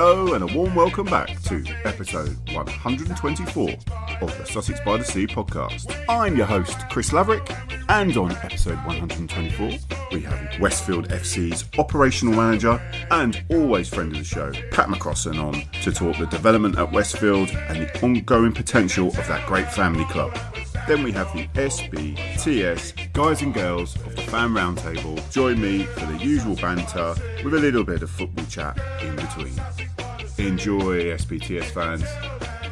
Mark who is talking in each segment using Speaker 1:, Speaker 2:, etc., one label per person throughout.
Speaker 1: Hello and a warm welcome back to episode 124 of the Sussex by the Sea podcast. I'm your host, Chris Laverick, and on episode 124, we have Westfield FC's operational manager and always friend of the show, Pat mccrossan, on to talk the development at Westfield and the ongoing potential of that great family club. Then we have the SBTS guys and girls of the Fan Roundtable join me for the usual banter with a little bit of football chat in between. Enjoy, SBTS fans.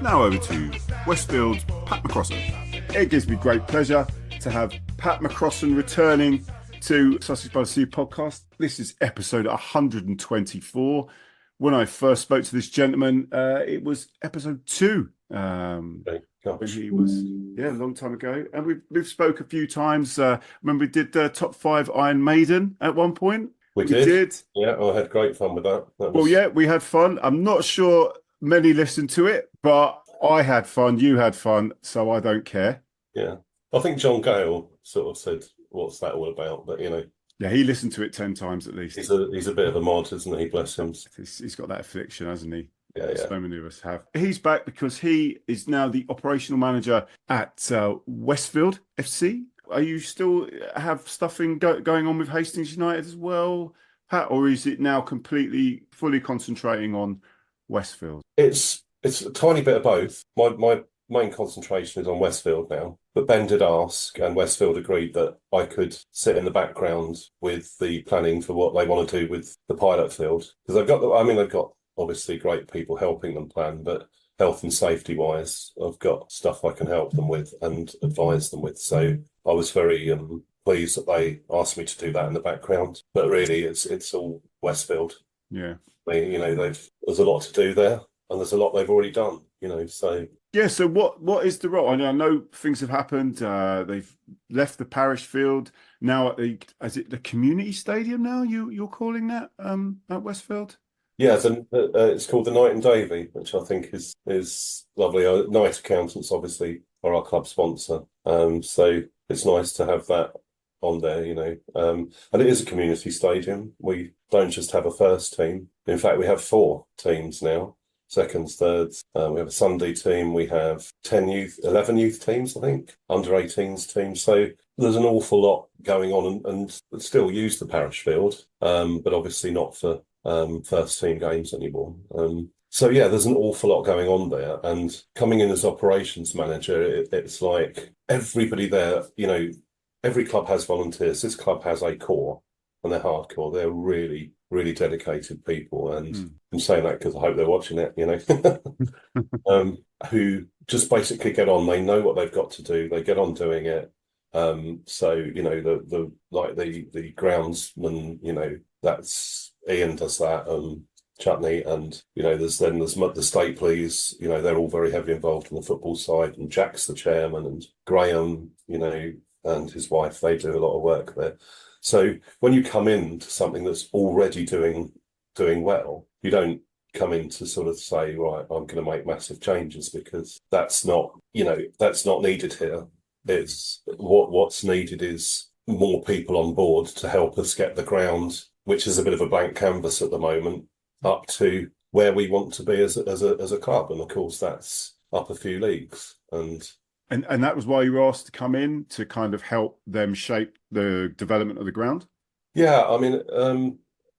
Speaker 1: Now over to Westfield's Pat mccrossan. It gives me great pleasure to have Pat mccrossan returning to Sussex by the Sea podcast. This is episode 124. When I first spoke to this gentleman, it was episode 2. When he was a long time ago, and we've spoke a few times. When we did the top 5 Iron Maiden at one point,
Speaker 2: we did. Yeah, I had great fun with that.
Speaker 1: Well, yeah, we had fun. I'm not sure many listened to it, but I had fun. You had fun, so I don't care.
Speaker 2: Yeah, I think John GALE sort of said, "What's that all about?" But
Speaker 1: yeah, he listened to it 10 times at least.
Speaker 2: He's a bit of a mod, isn't he? Bless him.
Speaker 1: He's got that affliction, hasn't he?
Speaker 2: Yeah.
Speaker 1: So many of us have. He's back because he is now the operational manager at Westfield FC. Are you still have stuff going on with Hastings United as well, Pat, or is it now fully concentrating on Westfield?
Speaker 2: It's a tiny bit of both. My main concentration is on Westfield now, but Ben did ask, and Westfield agreed that I could sit in the background with the planning for what they want to do with the pilot field, because they've got obviously great people helping them plan, but health and safety wise, I've got stuff I can help them with and advise them with. So I was very pleased that they asked me to do that in the background. But really, it's all Westfield.
Speaker 1: Yeah,
Speaker 2: there's a lot to do there, and there's a lot they've already done. So
Speaker 1: yeah. So what is the role? I know things have happened. They've left the parish field now is it the community stadium now? You're calling that at Westfield?
Speaker 2: Yeah, it's called the Knight and Davy, which I think is lovely. Knight Accountants, obviously, are our club sponsor. So it's nice to have that on there, And it is a community stadium. We don't just have a first team. In fact, we have 4 teams now, seconds, thirds. We have a Sunday team. We have 11 youth teams, I think, under 18s teams. So there's an awful lot going on and still use the parish field, but obviously not for first team games anymore. So yeah, there's an awful lot going on there. And coming in as operations manager, it's like everybody there, every club has volunteers. This club has a core, and they're hardcore. They're really, really dedicated people. And I'm saying that because I hope they're watching it, who just basically get on. They know what they've got to do. They get on doing it. So, the groundsman, that's Ian does that, Chutney, and there's the Stapleys, they're all very heavily involved in the football side, and Jack's the chairman, and Graham, and his wife, they do a lot of work there. So when you come into something that's already doing well, you don't come in to sort of say, right, I'm going to make massive changes, because that's not needed here. It's what's needed is more people on board to help us get the ground, which is a bit of a blank canvas at the moment, up to where we want to be as a club. And of course, that's up a few leagues. And
Speaker 1: that was why you were asked to come in, to kind of help them shape the development of the ground?
Speaker 2: Yeah, I mean,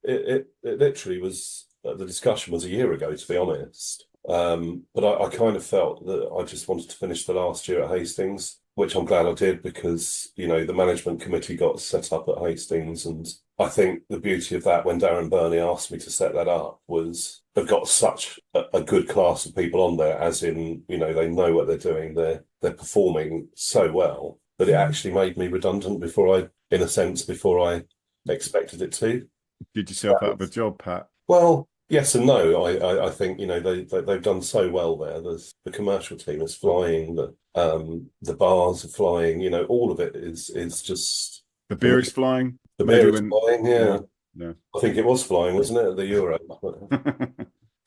Speaker 2: it literally was, the discussion was a year ago, to be honest. But I kind of felt that I just wanted to finish the last year at Hastings, which I'm glad I did, because, the management committee got set up at Hastings. And I think the beauty of that, when Darren Burney asked me to set that up, was they've got such a good class of people on there, as in, they know what they're doing. They're performing so well that it actually made me redundant before I expected it to.
Speaker 1: Did yourself out of a job, Pat?
Speaker 2: Well, yes and no. I think they've done so well there. There's the commercial team is flying, the bars are flying. All of it is just,
Speaker 1: the beer is flying.
Speaker 2: The beer is flying. Yeah.
Speaker 1: No.
Speaker 2: I think it was flying, wasn't it, at the Euro?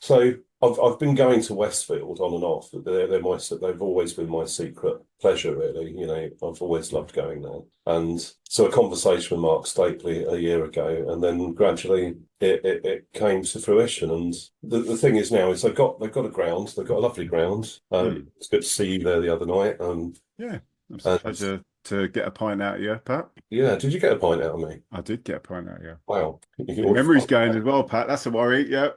Speaker 2: So I've been going to Westfield on and off. They've always been my secret pleasure, really. You know, I've always loved going there. And so a conversation with Mark Stapley a year ago, and then gradually it came to fruition. And the thing is now is they've got a ground, they've got a lovely ground. It's good to see you there the other night.
Speaker 1: Yeah, it was a pleasure to get a pint out of you, Pat.
Speaker 2: Yeah, did you get a pint out of me?
Speaker 1: I did get a pint out of you.
Speaker 2: Wow.
Speaker 1: Your memory's going as well, Pat. That's a worry, yeah.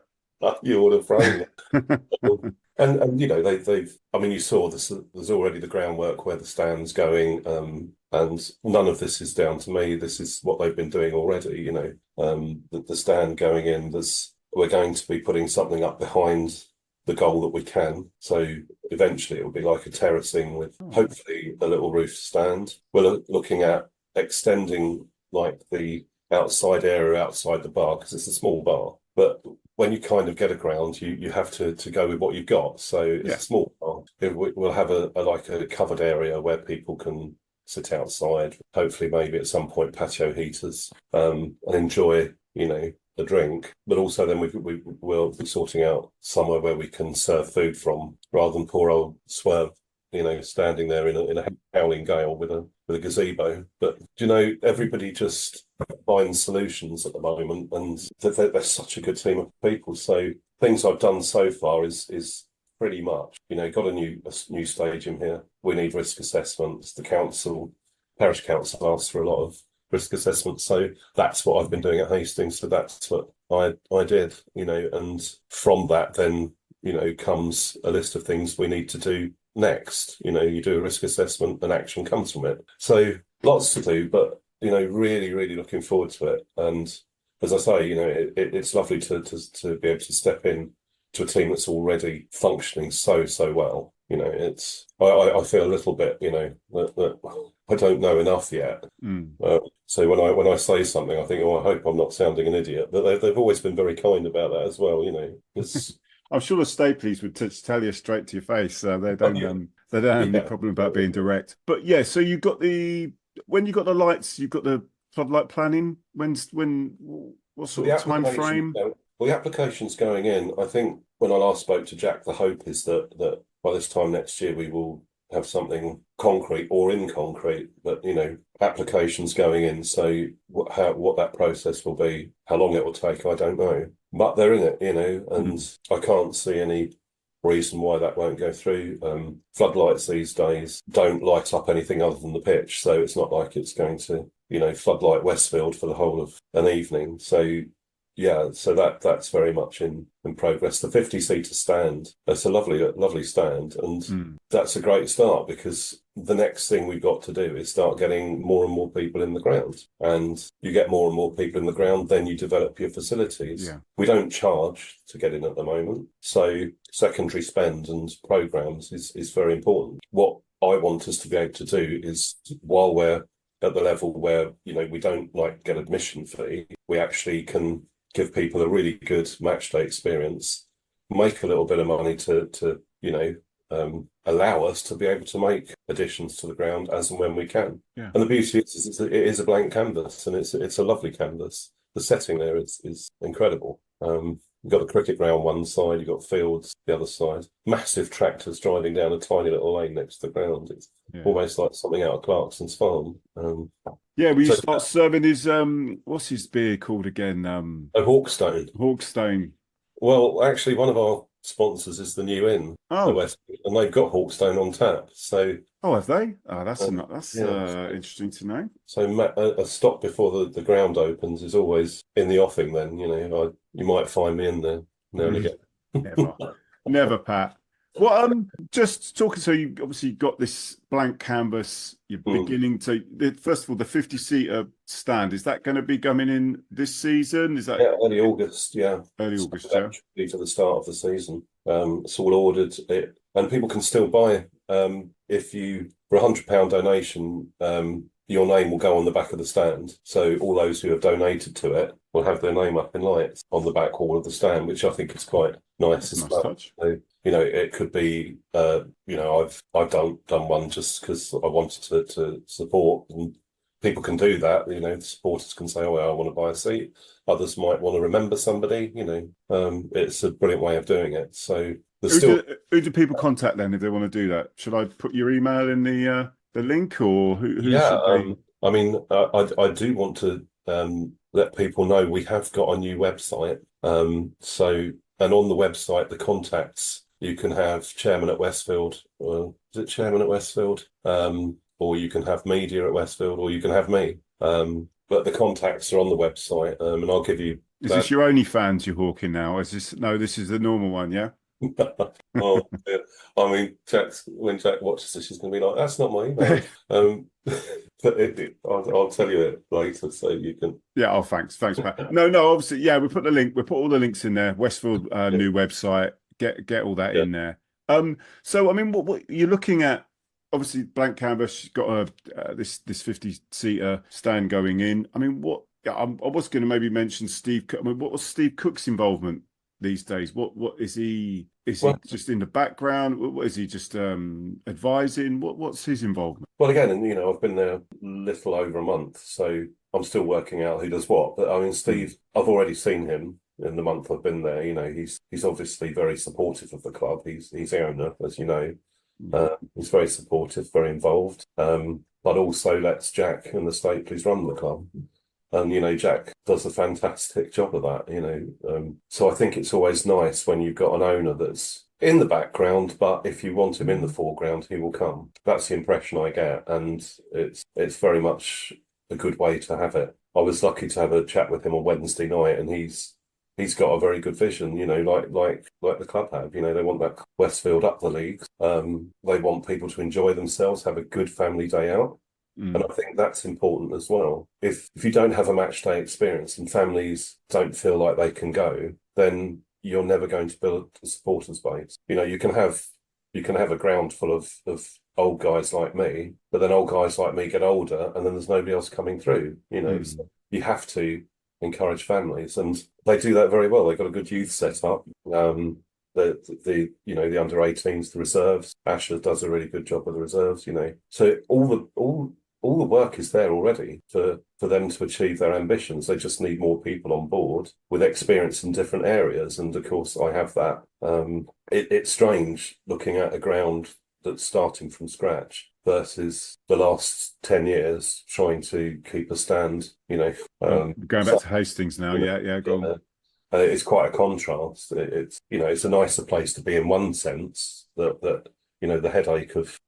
Speaker 2: You would have thrown it. And you know, they've I mean, you saw this, there's already the groundwork where the stand's going, and none of this is down to me. This is what they've been doing already, you know. The stand going in, we're going to be putting something up behind the goal that we can. So eventually it will be like a terracing with hopefully a little roof stand. We're looking at extending like the outside area outside the bar, because it's a small bar. But when you kind of get a ground, you have to go with what you've got. So it's a small bar. We'll have a covered area where people can sit outside, hopefully maybe at some point patio heaters, and enjoy, you know, a drink. But also then we'll be sorting out somewhere where we can serve food from, rather than poor old Swerve, you know, standing there in a howling gale with a gazebo. But you know, everybody just finds solutions at the moment, and they're such a good team of people. So things I've done so far is pretty much, you know, got a new stadium here. We need risk assessments. The parish council asks for a lot of risk assessments, so that's what I've been doing at Hastings. So that's what I did, you know, and from that then, you know, comes a list of things we need to do next. You know, you do a risk assessment and action comes from it. So lots to do, but you know, really, really looking forward to it. And as I say, you know, it's lovely to be able to step in to a team that's already functioning so well. You know, I feel a little bit, you know, that I don't know enough yet. So when I say something, I think, oh, I hope I'm not sounding an idiot. But they've always been very kind about that as well. You know, it's.
Speaker 1: I'm sure the Stapleys would tell you straight to your face. They don't have any problem about being direct. But yeah, so when you got the lights, you've got the floodlight planning. What sort of time frame?
Speaker 2: Well, the application's going in. I think when I last spoke to Jack, the hope is that by this time next year we will have something concrete or in concrete. But you know, applications going in. So what that process will be, how long it will take, I don't know. But they're in it, you know, and I can't see any reason why that won't go through. Floodlights these days don't light up anything other than the pitch, so it's not like it's going to, you know, floodlight Westfield for the whole of an evening. So yeah, so that's very much in progress. The 50-seater stand, that's a lovely stand, and that's a great start, because the next thing we've got to do is start getting more and more people in the ground. And you get more and more people in the ground, then you develop your facilities. Yeah. We don't charge to get in at the moment, so secondary spend and programs is very important. What I want us to be able to do is, while we're at the level where, you know, we don't like get admission fee, we actually can give people a really good match day experience, make a little bit of money to you know, allow us to be able to make additions to the ground as and when we can. Yeah. And the beauty is it is a blank canvas, and it's a lovely canvas. The setting there is incredible. You've got the cricket ground one side, you've got fields the other side. Massive tractors driving down a tiny little lane next to the ground. It's almost like something out of Clarkson's farm.
Speaker 1: Yeah, we start serving his what's his beer called again?
Speaker 2: Hawkstone.
Speaker 1: Hawkstone.
Speaker 2: Well, actually, one of our sponsors is the New Inn, the West, and they've got Hawkstone on tap. So,
Speaker 1: have they? Oh, that's interesting to know.
Speaker 2: So, a stop before the ground opens is always in the offing. Then, you know, you might find me in there now and again.
Speaker 1: Never, Pat. Well, just talking. So you obviously got this blank canvas. You're beginning to. First of all, the 50-seater stand, is that going to be coming in this season? Is that
Speaker 2: early August? Yeah,
Speaker 1: early August.
Speaker 2: So yeah, for the start of the season. It's all ordered, and people can still buy. If you, for £100 donation, your name will go on the back of the stand. So all those who have donated to it will have their name up in lights on the back wall of the stand, which I think is quite nice as well. Touch. So, you know, it could be, you know, I've done one just because I wanted to support and people can do that. You know, the supporters can say, "Oh, well, I want to buy a seat." Others might want to remember somebody. You know, it's a brilliant way of doing it. So there's still.
Speaker 1: Who do people contact then if they want to do that? Should I put your email in the link, or who
Speaker 2: Yeah,
Speaker 1: should be?
Speaker 2: I mean, I do want to let people know we have got a new website. And on the website, the contacts, you can have Chairman at Westfield, is it Chairman at Westfield? Or you can have Media at Westfield, or you can have me. But the contacts are on the website, and I'll give you
Speaker 1: Is
Speaker 2: that.
Speaker 1: this your OnlyFans you're hawking now? Is this no? This is the normal one, yeah.
Speaker 2: Oh, yeah. I mean, when Jack watches this, she's going to be like, "That's not my email." But I'll tell you it later, so you can.
Speaker 1: Yeah. Oh, thanks, Pat. No. Obviously, yeah. We put the link. We put all the links in there. Westfield new website. Get all that in there. So I mean, what you're looking at? Obviously, blank canvas. Got this 50-seater stand going in. I mean, what? I was going to maybe mention Steve. I mean, what was Steve Cook's involvement these days? What is he? Is he just in the background? What is he just advising? What's his involvement?
Speaker 2: Well, again, and you know, I've been there a little over a month, so I'm still working out who does what. But I mean, Steve, I've already seen him in the month I've been there. You know, he's obviously very supportive of the club. He's the owner, as you know. He's very supportive, very involved, but also lets Jack and the Stapleys run the club. And, you know, Jack does a fantastic job of that, you know. So I think it's always nice when you've got an owner that's in the background, but if you want him in the foreground, he will come. That's the impression I get. And it's very much a good way to have it. I was lucky to have a chat with him on Wednesday night, and he's got a very good vision, you know, like the club have. You know, they want that Westfield up the leagues. They want people to enjoy themselves, have a good family day out. And I think that's important as well. If you don't have a match day experience and families don't feel like they can go, then you're never going to build a supporters base. You know, you can have a ground full of old guys like me, but then old guys like me get older and then there's nobody else coming through. You know, so you have to encourage families, and they do that very well. They've got a good youth set up. The you know, the under 18s, the reserves. Asher does a really good job with the reserves. You know, so all the work is there already for them to achieve their ambitions. They just need more people on board with experience in different areas. And of course, I have that. It's strange looking at a ground that's starting from scratch versus the last 10 years trying to keep a stand, you know.
Speaker 1: Going back to Hastings now, yeah, go on.
Speaker 2: It's quite a contrast. It's you know, it's a nicer place to be in one sense that you know, the headache of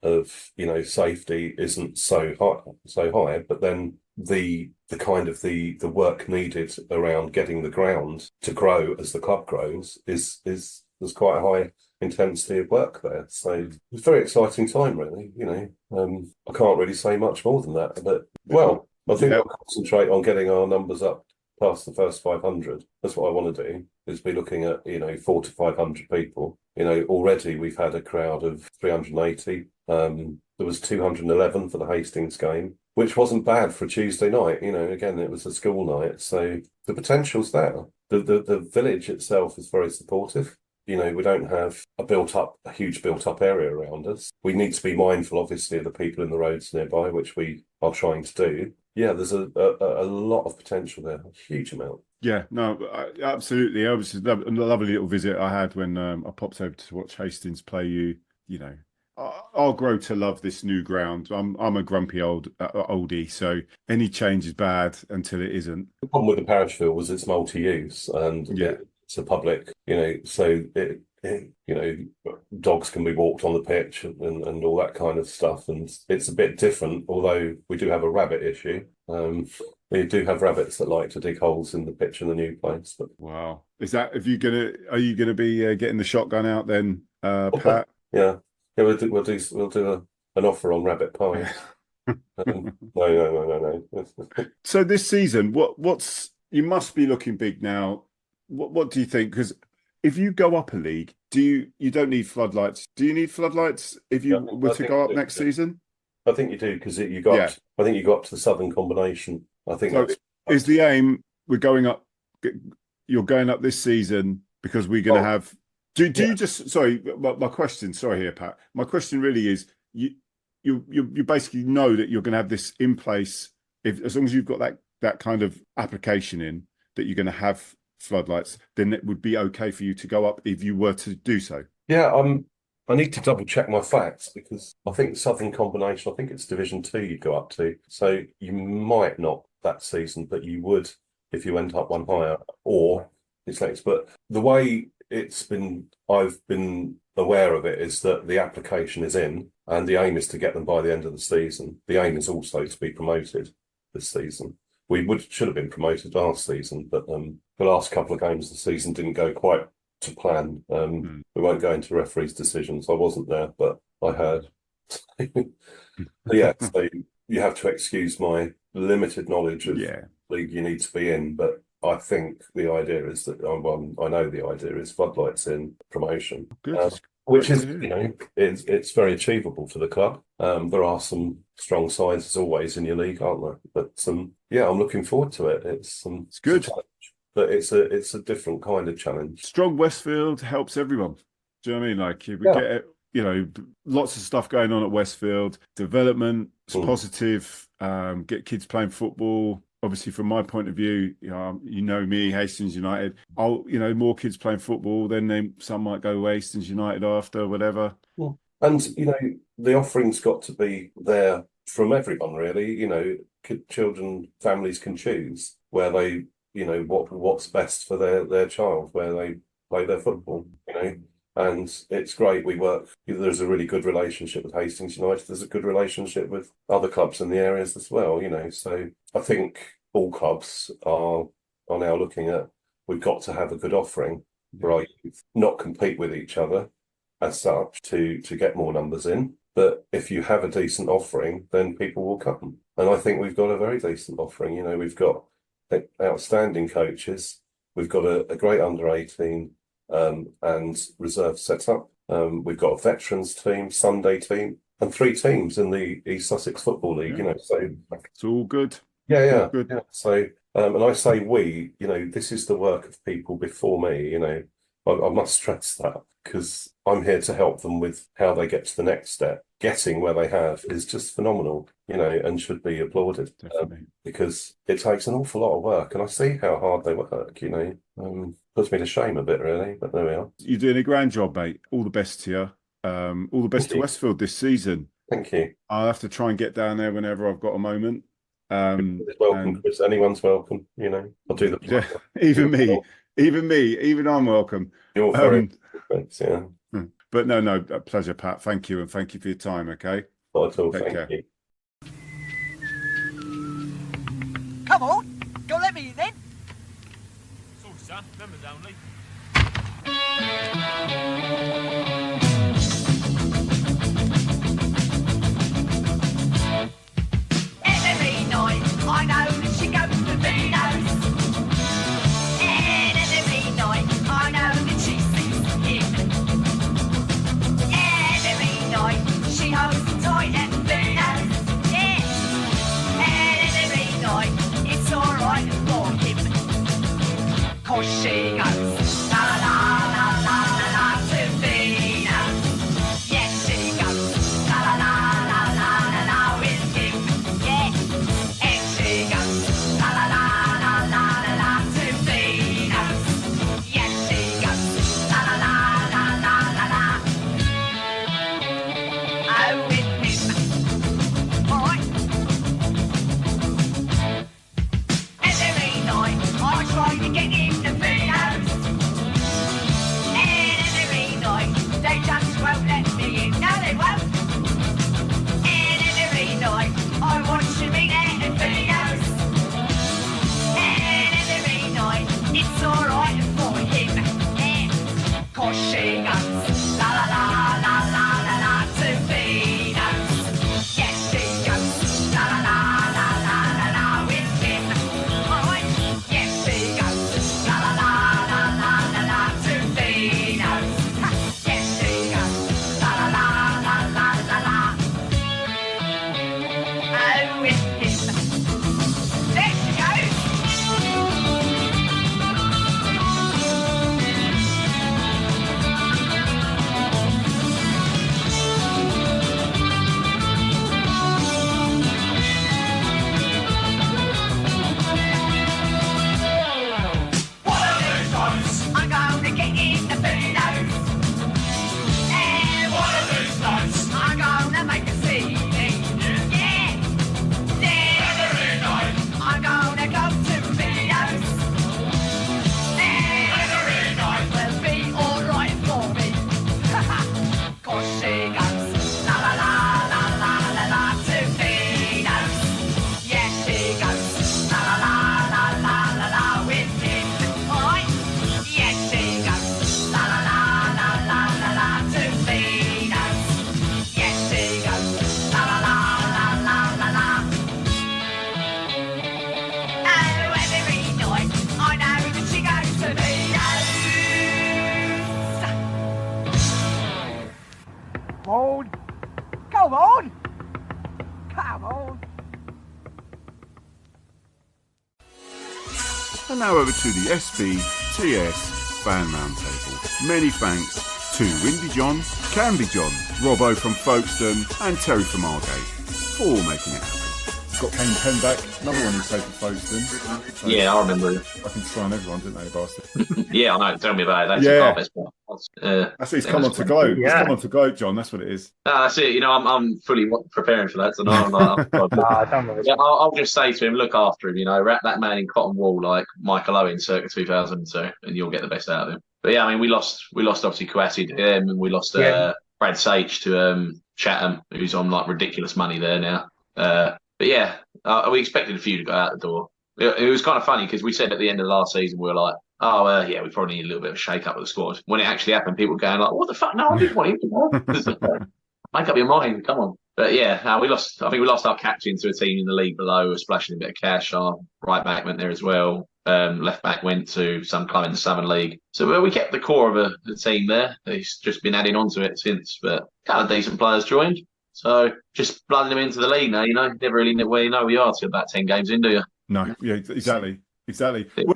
Speaker 2: you know, safety isn't so high, but then the kind of the work needed around getting the ground to grow as the club grows is there's quite a high intensity of work there. So it's a very exciting time, really. You know, I can't really say much more than that. But well, I think I'll concentrate on getting our numbers up past the first 500. That's what I want to do, is be looking at, you know, 400 to 500 people. You know, already we've had a crowd of 380. There was 211 for the Hastings game, which wasn't bad for a Tuesday night. You know, again, it was a school night, so the potential's there. The village itself is very supportive. You know, we don't have a huge built-up area around us. We need to be mindful, obviously, of the people in the roads nearby, which we are trying to do. Yeah, there's a lot of potential there, a huge amount.
Speaker 1: Yeah, no, absolutely. Obviously, a lovely little visit I had when I popped over to watch Hastings play you. You know, I'll grow to love this new ground. I'm a grumpy oldie, so any change is bad until it isn't.
Speaker 2: The problem with the parish field was it's multi-use, and it's a public, you know, so you know, dogs can be walked on the pitch and all that kind of stuff. And it's a bit different, although we do have a rabbit issue. We do have rabbits that like to dig holes in the pitch in the new place. But
Speaker 1: wow, are you gonna be getting the shotgun out then, Pat?
Speaker 2: Yeah, we'll do an offer on rabbit pie. No.
Speaker 1: So this season, you must be looking big now. What do you think? Because if you go up a league, you don't need floodlights? Do you need floodlights if you were to go up next season?
Speaker 2: I think you do, because I think you got up to the Southern Combination. I think so.
Speaker 1: Is the aim? We're going up. You're going up this season because we're going to have. Do you just? Sorry, my question. Sorry, here, Pat. My question really is: you basically know that you're going to have this in place if as long as you've got that kind of application in that you're going to have floodlights, then it would be okay for you to go up if you were to do so.
Speaker 2: Yeah, I need to double check my facts because I think Southern Combination, I think it's Division 2 you go up to. So you might not that season, but you would if you went up one higher or it's next. But the way I've been aware of it is that the application is in and the aim is to get them by the end of the season. The aim is also to be promoted this season. We should have been promoted last season, but the last couple of games of the season didn't go quite to plan. We won't go into referees' decisions. I wasn't there, but I heard. Yeah, so you have to excuse my limited knowledge of league you need to be in, but I think the idea is that I know the idea is floodlights in promotion, which is it's very achievable for the club. There are some strong sides as always in your league, aren't there? But I'm looking forward to it. It's
Speaker 1: good.
Speaker 2: But it's a different kind of challenge.
Speaker 1: Strong Westfield helps everyone. Do you know what I mean? Like we get lots of stuff going on at Westfield. Development is positive. Get kids playing football. Obviously, from my point of view, you know me, Hastings United. More kids playing football. Then some might go to Hastings United after, whatever.
Speaker 2: Yeah. And the offering's got to be there from everyone, really. Children, families can choose where they. What's best for their child, where they play their football, and it's great. There's a really good relationship with Hastings United. There's a good relationship with other clubs in the areas as well, so I think all clubs are now looking at, we've got to have a good offering for our youth, not compete with each other as such to get more numbers in. But if you have a decent offering, then people will come. And I think we've got a very decent offering. We've got outstanding coaches. We've got a great under-18 and reserve setup. We've got a veterans team, Sunday team, and 3 teams in the East Sussex Football League. So
Speaker 1: it's all good.
Speaker 2: Yeah. So and I say this is the work of people before me. I must stress that because I'm here to help them with how they get to the next step. Getting where they have is just phenomenal, and should be applauded because it takes an awful lot of work. And I see how hard they work, puts me to shame a bit, really. But there we are.
Speaker 1: You're doing a grand job, mate. All the best to you. All the best to Westfield this season.
Speaker 2: Thank you.
Speaker 1: I'll have to try and get down there whenever I've got a moment.
Speaker 2: Welcome, Chris. Anyone's welcome. I'll do the
Speaker 1: even I'm welcome.
Speaker 2: You're very thanks, yeah.
Speaker 1: But no, a pleasure, Pat. Thank you, and thank you for your time. Okay.
Speaker 2: Not at all. Thank you.
Speaker 3: Come on, go let me in then.
Speaker 4: Sorry, son. Members only.
Speaker 3: Every night I know that she goes to Vino's. And every night I know that she sees him. And every night she holds him tight at Vino's. Yeah. And every night it's alright for him. 'Cause she goes la la la la la la. Come on! Come on!
Speaker 1: And now over to the SBTS Fan Roundtable. Many thanks to Windy John, Canvey John, Robbo from Folkestone and Terry from Margate for making it happen. Got Kane Penn back, another one who's taken Folkestone. So
Speaker 5: Yeah, I remember it.
Speaker 1: I can try on everyone, didn't they, bastard?
Speaker 5: Yeah, I know. Tell me about it. That's
Speaker 1: Yeah.
Speaker 5: the best part.
Speaker 1: That's it, he's come on to gloat. He's come on to gloat, John, that's what it is.
Speaker 5: No, that's it. You know, I'm fully preparing for that tonight. I'm like, I'll just say to him, look after him. You know, wrap that man in cotton wool like Michael Owen circa 2002, and you'll get the best out of him. But yeah, I mean, we lost obviously Kouassi to him, and we lost Brad Sage to Chatham, who's on like ridiculous money there now. But yeah, we expected a few to go out the door. It was kind of funny because we said at the end of last season, we were like, yeah, we probably need a little bit of a shake-up of the squad. When it actually happened, people were going like, what the fuck? No, I didn't want him to make up your mind. Come on. But yeah, we lost. I think we lost our captain to a team in the league below, was splashing a bit of cash. Our right back went there as well. Left back went to some club in the Southern League. So we kept the core of the team there. He's just been adding on to it since. But a couple of decent players joined. So just blooding them into the league now, you know. Never really know where you know we are till about 10 games in, do you?
Speaker 1: No, yeah, exactly. Well,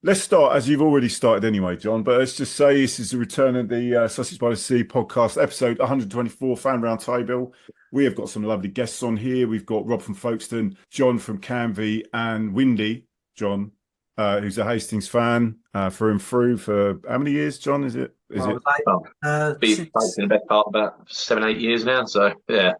Speaker 1: let's start, as you've already started anyway, John, but let's just say this is the return of the Sussex by the Sea podcast, episode 124, Fan Round Table. We have got some lovely guests on here. We've got Rob from Folkestone, John from Canvey, and Windy, John, who's a Hastings fan through and through for how many years, John, is it?
Speaker 5: Been in the best part about 7-8 years now, so yeah.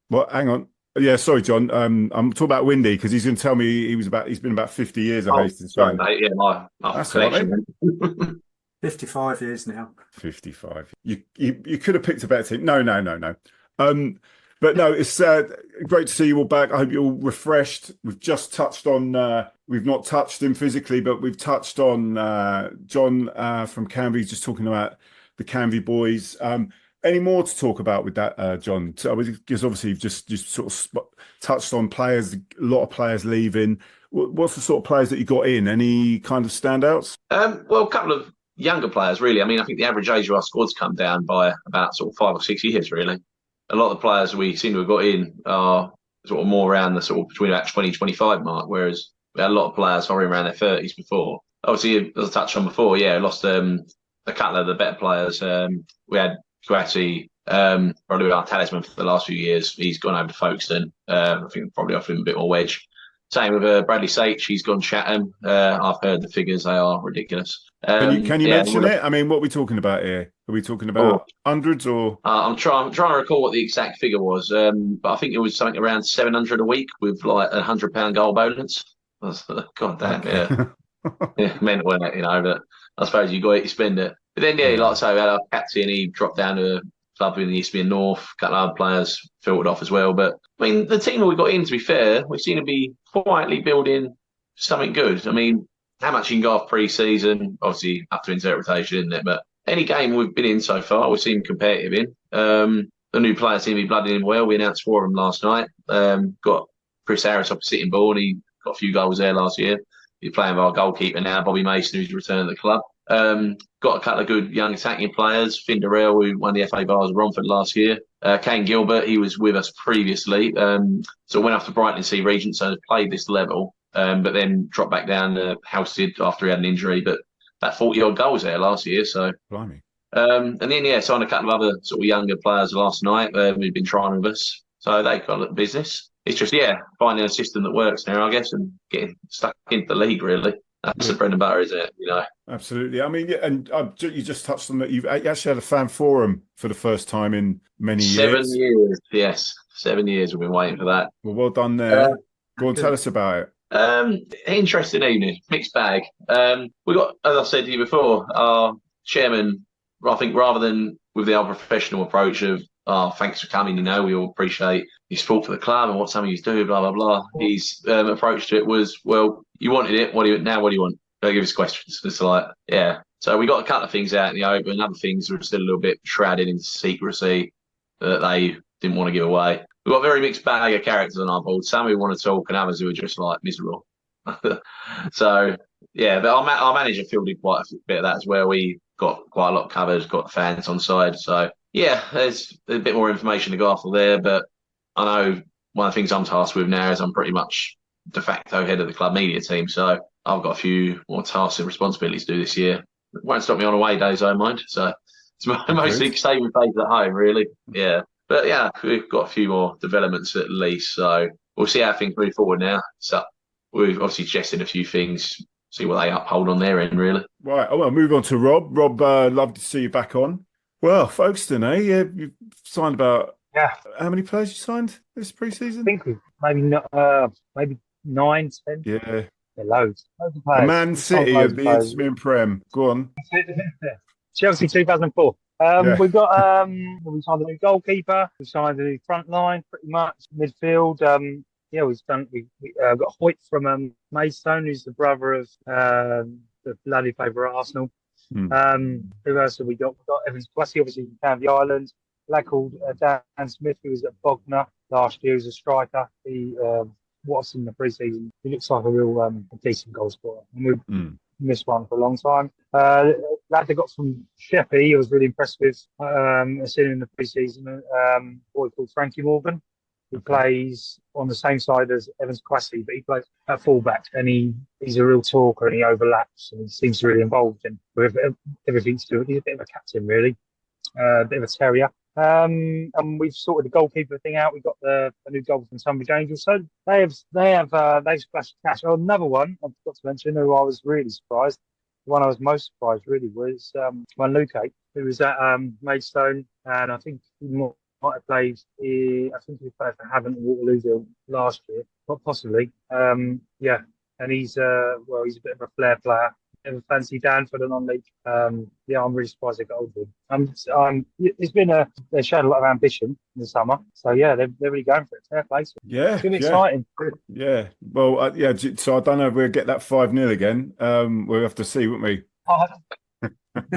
Speaker 1: Well, hang on. Yeah, sorry, John. I'm talking about Windy because he's going to tell me he's been about 50 years a Hastings fan.
Speaker 5: Mate, yeah, my
Speaker 1: That's
Speaker 5: collection.
Speaker 1: right,
Speaker 6: 55 years now.
Speaker 1: 55. You could have picked a better team. No. But no, it's great to see you all back. I hope you're all refreshed. We've just touched on, we've not touched him physically, but we've touched on John from Canvey, just talking about the Canvey boys. Any more to talk about with that, John? Because obviously you've just sort of touched on players, a lot of players leaving. What's the sort of players that you got in? Any kind of standouts?
Speaker 5: Well, a couple of younger players, really. I mean, I think the average age of our squad's come down by about sort of 5 or 6 years, really. A lot of the players we seem to have got in are sort of more around the sort of between about 20-25 mark, whereas we had a lot of players hovering around their 30s before. Obviously, as I touched on before, lost a couple of the better players. We had Kouassi, probably our talisman for the last few years. He's gone over to Folkestone. I think probably offered him a bit more wedge. Same with Bradley Sage. He's gone Chatham. I've heard the figures; they are ridiculous.
Speaker 1: Can you mention it? I mean, what are we talking about here? Are we talking about hundreds or? I'm
Speaker 5: trying to recall what the exact figure was, but I think it was something around 700 a week with like £100 goal bonus. God damn, yeah, mental, isn't it? You know, but I suppose you got it, you spend it. But then, like I say, we had our captain. He dropped down to a club in the Eastern North. A couple of other players filtered off as well. But I mean, the team that we got in, to be fair, we seem to be quietly building something good. I mean, how much you can go off pre-season, obviously up to interpretation, isn't it? But any game we've been in so far, we seem competitive in. The new players seem to be blooding in well. We announced 4 of them last night. Got Chris Harris opposite in ball. He got a few goals there last year. He's playing with our goalkeeper now, Bobby Mason, who's returned to the club. Got a couple of good young attacking players. Finn Durrell, who won the FA Bars of Romford last year. Kane Gilbert, he was with us previously. So went off to Brighton Sea Regent, so has played this level. But then dropped back down to Housted after he had an injury. But about 40-odd goals there last year. So,
Speaker 1: blimey.
Speaker 5: And then, signed a couple of other sort of younger players last night who've been trying with us. So they got the business. It's just, finding a system that works now, I guess, and getting stuck into the league, really. That's the bread and butter, is it? You know.
Speaker 1: Absolutely. I mean, and you just touched on that. You've actually had a fan forum for the first time in many years.
Speaker 5: 7 years, yes. 7 years we've been waiting for that.
Speaker 1: Well done there. Go on, tell us about it.
Speaker 5: Interesting evening, mixed bag. We got, as I said to you before, our chairman, I think rather than with the old professional approach of, thanks for coming, you know, we all appreciate his support for the club and what some of you do, blah, blah, blah. His approach to it was, well, you wanted it, what do you want? Don't give us questions. It's like, yeah. So we got a couple of things out in the open, other things were still a little bit shrouded in secrecy that they didn't want to give away. We've got a very mixed bag of characters on our board. Some who want to talk and others who are just like miserable. So, but our manager fielded quite a bit of that as well. We got quite a lot covered, got fans on side. So Yeah, there's a bit more information to go after there, but I know one of the things I'm tasked with now is I'm pretty much de facto head of the club media team, so I've got a few more tasks and responsibilities to do this year. It won't stop me on away days, I don't mind. So it's mostly
Speaker 1: Good.
Speaker 5: saving face at home, really. Yeah, but yeah, we've got a few more developments at least, so we'll see how things move forward now. So we've obviously suggested a few things, see what they uphold on their end, really.
Speaker 1: Right. Oh, well, move on to Rob. Rob, lovely to see you back on. Well, Folkestone, eh? You've signed about
Speaker 7: Yeah,
Speaker 1: how many players you signed this
Speaker 7: I
Speaker 1: pre-season?
Speaker 7: think we've maybe 9, 10.
Speaker 1: Yeah.
Speaker 7: Yeah, loads of
Speaker 1: The
Speaker 7: players.
Speaker 1: Man
Speaker 7: We've signed
Speaker 1: City of
Speaker 7: loads
Speaker 1: the
Speaker 7: players.
Speaker 1: Interim Prem. Go on.
Speaker 7: Chelsea 2004.
Speaker 1: Yeah.
Speaker 7: We've got we signed a new goalkeeper. We signed a new front line, pretty much midfield. Yeah, we got Hoyt from Maidstone, who's the brother of the lad who played for Arsenal. Who else have we got? We've got Evans Kwasi, obviously from Canvey Island. A lad called Dan Smith, who was at Bognor last year, who's a striker. He what's in the pre-season. He looks like a real decent goal scorer. And we've missed one for a long time. Lad they got from Sheppey, I was really impressed with. I seen him in the pre-season. A boy called Frankie Morgan, who plays on the same side as Evans Kwasi, but he plays at fullback, and he's a real talker, and he overlaps, and he seems really involved in with everything to do with. He's a bit of a captain, really, a bit of a terrier. And we've sorted the goalkeeper thing out. We've got a new goal from Tunbridge Angels, so they've splashed cash. Oh, another one I forgot to mention, who I was really surprised. The one I was most surprised really was Luke, who was at Maidstone, and I think he might have played. I think he played for Havant and Waterlooville last year, possibly. Yeah, and he's he's a bit of a flair player. Never fancy Dan for the non-league. Yeah, I'm really surprised they got hold of him. It's been they showed a lot of ambition in the summer, so yeah, they're really going for it. Fair play.
Speaker 1: Yeah.
Speaker 7: It's gonna be exciting.
Speaker 1: Yeah. Well, yeah. So I don't know if we'll get that 5-0 again. We'll have to see, won't we?
Speaker 7: Oh,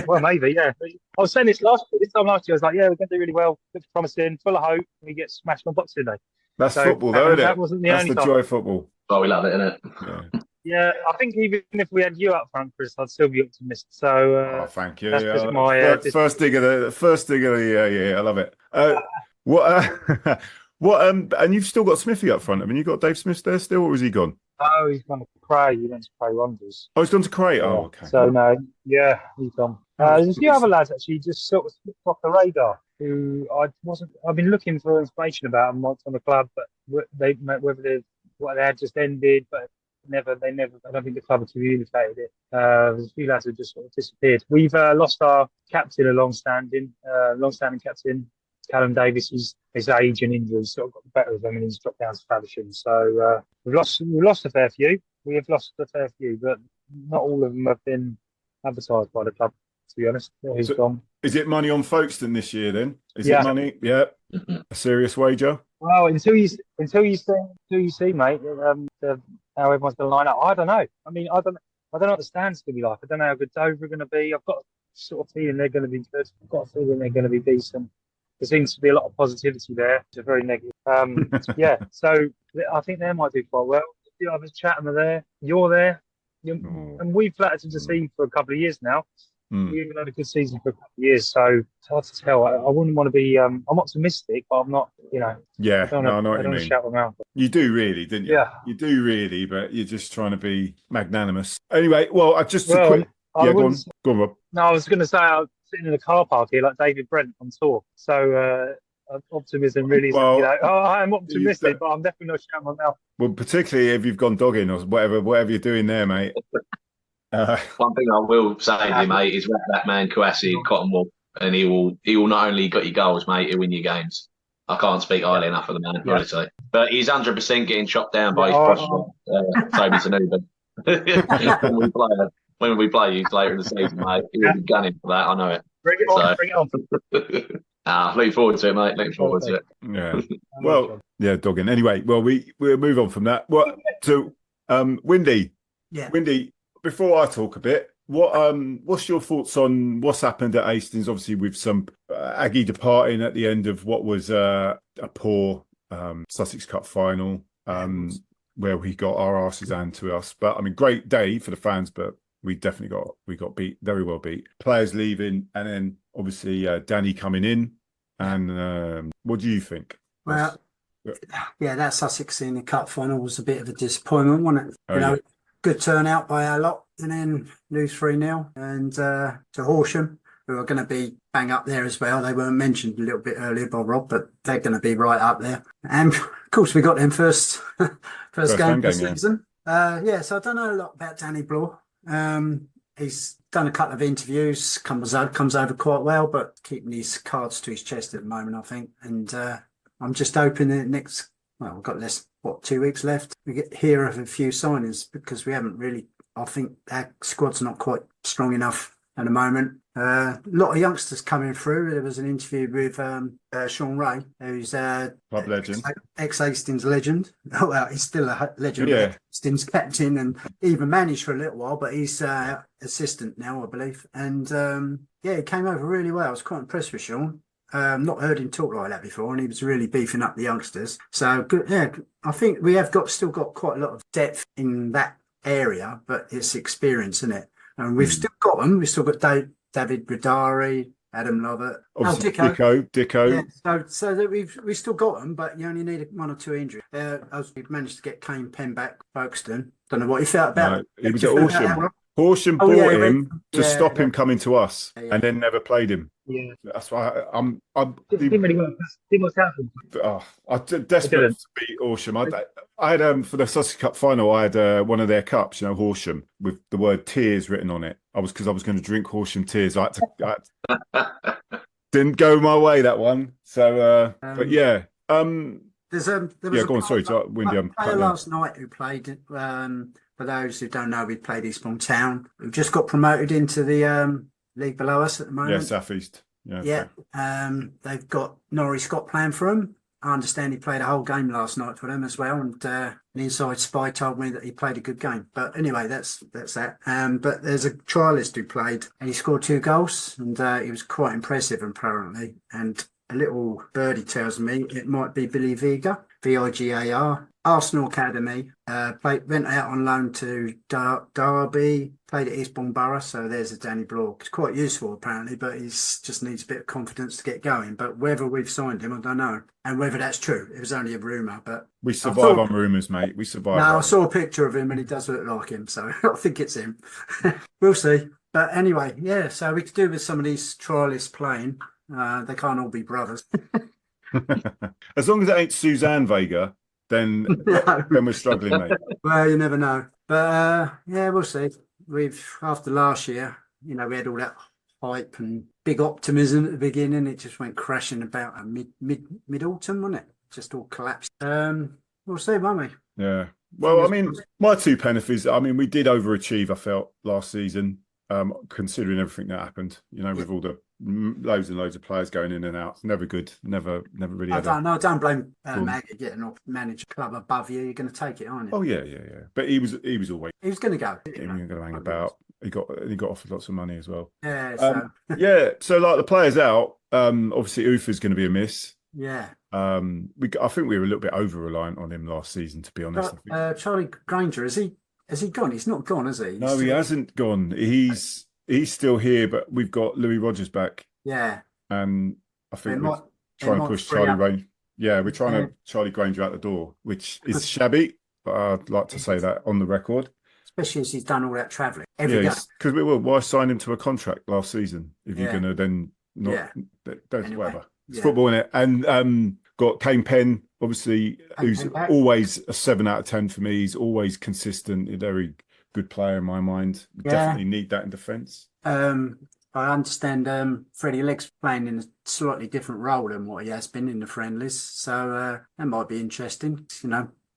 Speaker 7: well, maybe, yeah. I was saying this time last year, I was like, yeah, we're going to do really well. Looks promising, full of hope. We get smashed on Boxing Day.
Speaker 1: That's football, though, isn't it?
Speaker 7: That wasn't the
Speaker 1: That's
Speaker 7: only
Speaker 1: the
Speaker 7: time.
Speaker 1: joy of football.
Speaker 5: Oh, we love it, innit?
Speaker 1: Yeah.
Speaker 7: Yeah, I think even if we had you up front, Chris, I'd still be optimistic. So,
Speaker 1: Thank you.
Speaker 7: that's
Speaker 1: Yeah.
Speaker 7: just my
Speaker 1: First dig of the year. Yeah, I love it. What? What? And you've still got Smithy up front. I mean, you got Dave Smith there still, or has he gone?
Speaker 7: Oh, he's gone to Cray. He went to Cray Wonders.
Speaker 1: Oh, he's gone to Crate. Oh, okay.
Speaker 7: So no, yeah, he's gone. There's a few other lads actually just sort of slipped off the radar who I've been looking for information about them once on the club, but whether they had just ended, but they never. I don't think the club had communicated it. There's a few lads who just sort of disappeared. We've lost our captain, a long-standing captain, Callum Davis. His age and injuries sort of got the better of him, and he's dropped down to Faversham. So we've lost a fair few. We have lost a fair few, but not all of them have been advertised by the club. To be honest, he's gone.
Speaker 1: Is it money on Folkestone this year then? Is
Speaker 7: Yeah.
Speaker 1: it money? Yeah. A serious wager?
Speaker 7: Well, until you see, mate, how everyone's going to line up. I don't know. I mean, I don't know what the stand's going to be like. I don't know how good Dover are going to be. I've got a sort of feeling they're going to be good. I've got a feeling they're going to be decent. There seems to be a lot of positivity there. It's very negative. Yeah, so I think they might do quite well. The other Chatham are there. You're there. And we've flattered the scene for a couple of years now. We haven't had a good season for a couple of years, so it's hard to tell. I wouldn't want to be. I'm optimistic, but I'm not.
Speaker 1: Yeah,
Speaker 7: I
Speaker 1: know what you mean.
Speaker 7: Shout them out.
Speaker 1: You do really, didn't you?
Speaker 7: Yeah,
Speaker 1: you do really, but you're just trying to be magnanimous. Anyway, well, go on, Rob.
Speaker 7: No, I was going to say I was sitting in a car park here like David Brent on tour. So optimism really is. I am optimistic, but I'm definitely not shouting my mouth.
Speaker 1: Well, particularly if you've gone dogging or whatever you're doing there, mate.
Speaker 5: One thing I will say to you, mate, is wrap that man Kwasi in cotton wool, and he will not only got your goals, mate, he'll win your games. I can't speak highly enough of the man, honestly. But he's 100% getting chopped down by his prospect, Toby Tanuba. When we play you later in the season, mate, he'll be gunning for that. I know it.
Speaker 7: Bring it on.
Speaker 5: Looking forward to it, mate. Looking forward to it.
Speaker 1: Yeah. Well, yeah, dogging. Anyway, well, we'll move on from that. What to Windy?
Speaker 6: Yeah.
Speaker 1: Windy. Before I talk a bit, what's your thoughts on what's happened at Hastings? Obviously, with some Aggie departing at the end of what was a poor Sussex Cup final, where we got our arses handed to us. But I mean, great day for the fans, but we definitely got beat, very well beat. Players leaving, and then obviously Danny coming in. And what do you think?
Speaker 6: Well, yeah, that Sussex in the cup final was a bit of a disappointment, wasn't it?
Speaker 1: Oh,
Speaker 6: You know,
Speaker 1: yeah.
Speaker 6: good turnout by our lot, and then lose 3-0 and to Horsham, who are going to be bang up there as well. They weren't mentioned a little bit earlier by Rob, but they're going to be right up there. And of course, we got them first
Speaker 1: First
Speaker 6: game
Speaker 1: home
Speaker 6: of the
Speaker 1: game, yeah.
Speaker 6: season. So I don't know a lot about Danny Bloor. He's done a couple of interviews, comes over quite well, but keeping his cards to his chest at the moment, I think. And I'm just hoping that we've got 2 weeks left. We hear of a few signings because we haven't really. I think our squad's not quite strong enough at the moment. A lot of youngsters coming through. There was an interview with Sean Ray, who's
Speaker 1: Club legend.
Speaker 6: ex-Hastings legend. Oh, well, he's still a legend.
Speaker 1: Yeah.
Speaker 6: Hastings captain and even managed for a little while, but he's assistant now, I believe. And he came over really well. I was quite impressed with Sean. Not heard him talk like that before, and he was really beefing up the youngsters. So good. Yeah, I think we have still got quite a lot of depth in that area, but it's experience, isn't it? And we've still got them. We've still got David Bradari, Adam Lovett,
Speaker 1: Obviously, Dicko.
Speaker 6: Yeah, so that we've still got them, but you only need 1 or 2 injuries. We've managed to get Kane Penn back, Folkestone. Don't know what you felt about it.
Speaker 1: He was at Horsham. Horsham bought him to stop him coming to us, and then never played him.
Speaker 7: Yeah.
Speaker 1: That's why I'm
Speaker 7: Didn't really work. Didn't work out.
Speaker 1: I'm desperate to beat Horsham. I had for the Sussex Cup final, I had one of their cups, Horsham, with the word tears written on it. Because I was going to drink Horsham tears. Didn't go my way, that one. So, but yeah. There was go on. Sorry, Windy. I'm
Speaker 6: player last night who played. For those who don't know, we played Eastbourne Town. We've just got promoted into the league below us at the moment.
Speaker 1: Yeah, South East. Yeah.
Speaker 6: They've got Norrie Scott playing for them. I understand he played a whole game last night for them as well, and an inside spy told me that he played a good game. But anyway, that's that. But there's a trialist who played, and he scored 2 goals, and he was quite impressive apparently. And a little birdie tells me it might be Billy Vigar, Vigar, Arsenal Academy. Went out on loan to Derby, played at Eastbourne Borough, so there's a Danny Bloor. It's quite useful apparently, but he just needs a bit of confidence to get going. But whether we've signed him, I don't know. And whether that's true, it was only a rumour. But
Speaker 1: we survive on rumours, mate. We survive.
Speaker 6: No, I saw a picture of him and he does look like him, so I think it's him. We'll see. But anyway, yeah, so we could do with some of these trialists playing. They can't all be brothers.
Speaker 1: As long as it ain't Suzanne Vega, then we're struggling, mate.
Speaker 6: Well, you never know. But we'll see. After last year, we had all that hype and big optimism at the beginning. It just went crashing about mid autumn, wasn't it? Just all collapsed. We'll see, won't we?
Speaker 1: Yeah. Well, I mean, my 2 pence is, we did overachieve, I felt, last season, considering everything that happened, with all the loads and loads of players going in and out. It's never good. Never really.
Speaker 6: I don't blame Maggie getting off manage club above you. You're going to take it, aren't you?
Speaker 1: Oh yeah. But he was always.
Speaker 6: He was going to go.
Speaker 1: He was going to hang about. He got offered lots of money as well.
Speaker 6: Yeah. So.
Speaker 1: So like the players out. Obviously, Ufa's going to be a miss.
Speaker 6: Yeah.
Speaker 1: I think we were a little bit over reliant on him last season, to be honest.
Speaker 6: Charlie Granger, has he gone? He's not gone, has he?
Speaker 1: He hasn't gone. He's still here, but we've got Louis Rogers back.
Speaker 6: Yeah.
Speaker 1: And I think we're trying to push Charlie Granger. Yeah, we're trying to Charlie Granger out the door, which is shabby, but I'd like to say that on the record.
Speaker 6: Especially as he's done all that travelling. Because
Speaker 1: why sign him to a contract last season if you're going to then not... Whatever. It's football, innit? And got Kane Penn, obviously, who's always a 7 out of 10 for me. He's always consistent, a very good player in my mind. We definitely need that in defence.
Speaker 6: I understand Freddie Legg's playing in a slightly different role than what he has been in the friendlies. So that might be interesting.